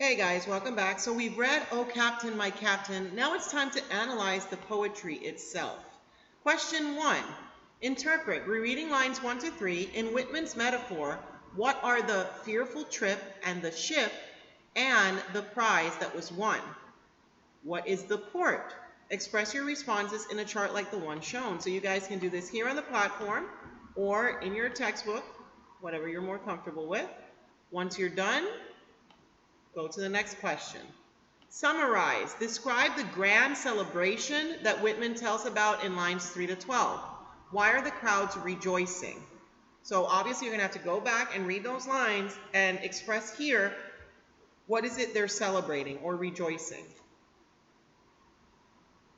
Hey guys, welcome back. So we've read Oh Captain, My Captain. Now it's time to analyze the poetry itself. Question 1. Interpret. We're reading lines 1 to 3. In Whitman's metaphor, what are the fearful trip and the ship and the prize that was won? What is the port? Express your responses in a chart like the one shown. So you guys can do this here on the platform or in your textbook, whatever you're more comfortable with. Once you're done, go to the next question. Summarize. Describe the grand celebration that Whitman tells about in lines 3 to 12. Why are the crowds rejoicing? So obviously you're going to have to go back and read those lines and express here what is it they're celebrating or rejoicing.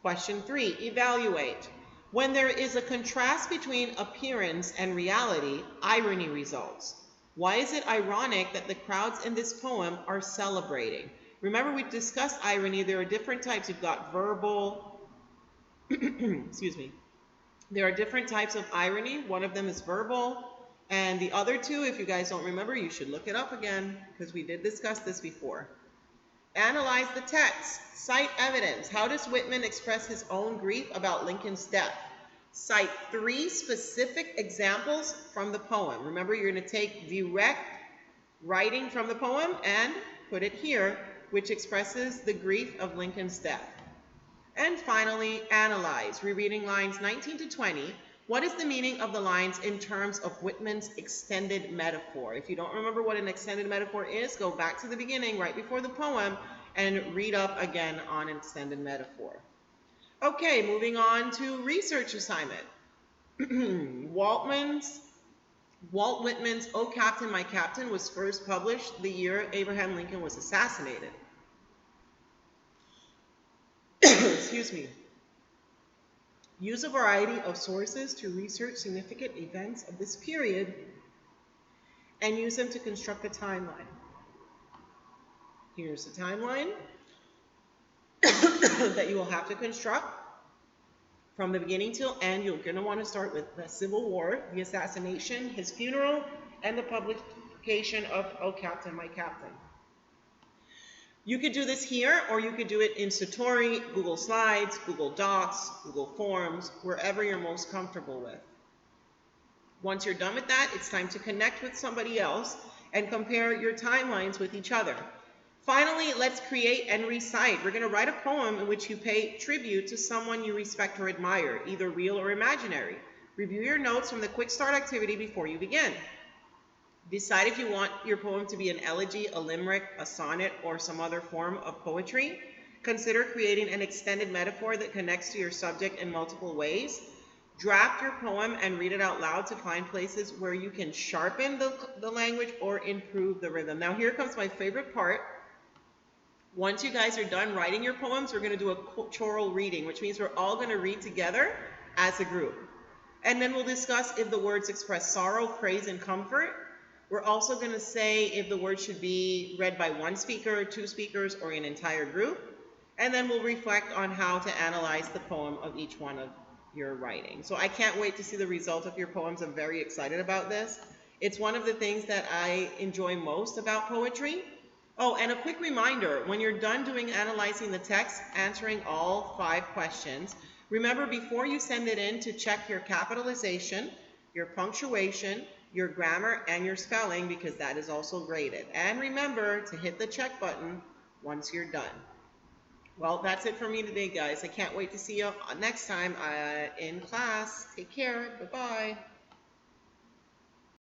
Question 3. Evaluate. When there is a contrast between appearance and reality, irony results. Why is it ironic that the crowds in this poem are celebrating? Remember, we discussed irony. There are different types. You've got verbal, excuse me. There are different types of irony. One of them is verbal. And the other two, if you guys don't remember, you should look it up again because we did discuss this before. Analyze the text. Cite evidence. How does Whitman express his own grief about Lincoln's death? Cite 3 specific examples from the poem. Remember, you're going to take direct writing from the poem and put it here, which expresses the grief of Lincoln's death. And finally, analyze. Rereading lines 19 to 20. What is the meaning of the lines in terms of Whitman's extended metaphor? If you don't remember what an extended metaphor is, go back to the beginning, right before the poem, and read up again on an extended metaphor. Okay, moving on to research assignment. Walt Whitman's Oh Captain, My Captain was first published the year Abraham Lincoln was assassinated. Excuse me. Use a variety of sources to research significant events of this period and use them to construct a timeline. Here's the timeline that you will have to construct. From the beginning till end, you're going to want to start with the Civil War, the assassination, his funeral, and the publication of Oh Captain, My Captain. You could do this here, or you could do it in Satori, Google Slides, Google Docs, Google Forms, wherever you're most comfortable with. Once you're done with that, it's time to connect with somebody else and compare your timelines with each other. Finally, let's create and recite. We're going to write a poem in which you pay tribute to someone you respect or admire, either real or imaginary. Review your notes from the quick start activity before you begin. Decide if you want your poem to be an elegy, a limerick, a sonnet, or some other form of poetry. Consider creating an extended metaphor that connects to your subject in multiple ways. Draft your poem and read it out loud to find places where you can sharpen the language or improve the rhythm. Now here comes my favorite part. Once you guys are done writing your poems, we're going to do a choral reading, which means we're all going to read together as a group. And then we'll discuss if the words express sorrow, praise, and comfort. We're also going to say if the words should be read by one speaker, 2 speakers, or an entire group. And then we'll reflect on how to analyze the poem of each one of your writing. So I can't wait to see the result of your poems. I'm very excited about this. It's one of the things that I enjoy most about poetry. Oh, and a quick reminder, when you're done analyzing the text, answering all 5 questions, remember before you send it in to check your capitalization, your punctuation, your grammar, and your spelling, because that is also graded. And remember to hit the check button once you're done. Well, that's it for me today, guys. I can't wait to see you next time in class. Take care. Bye-bye.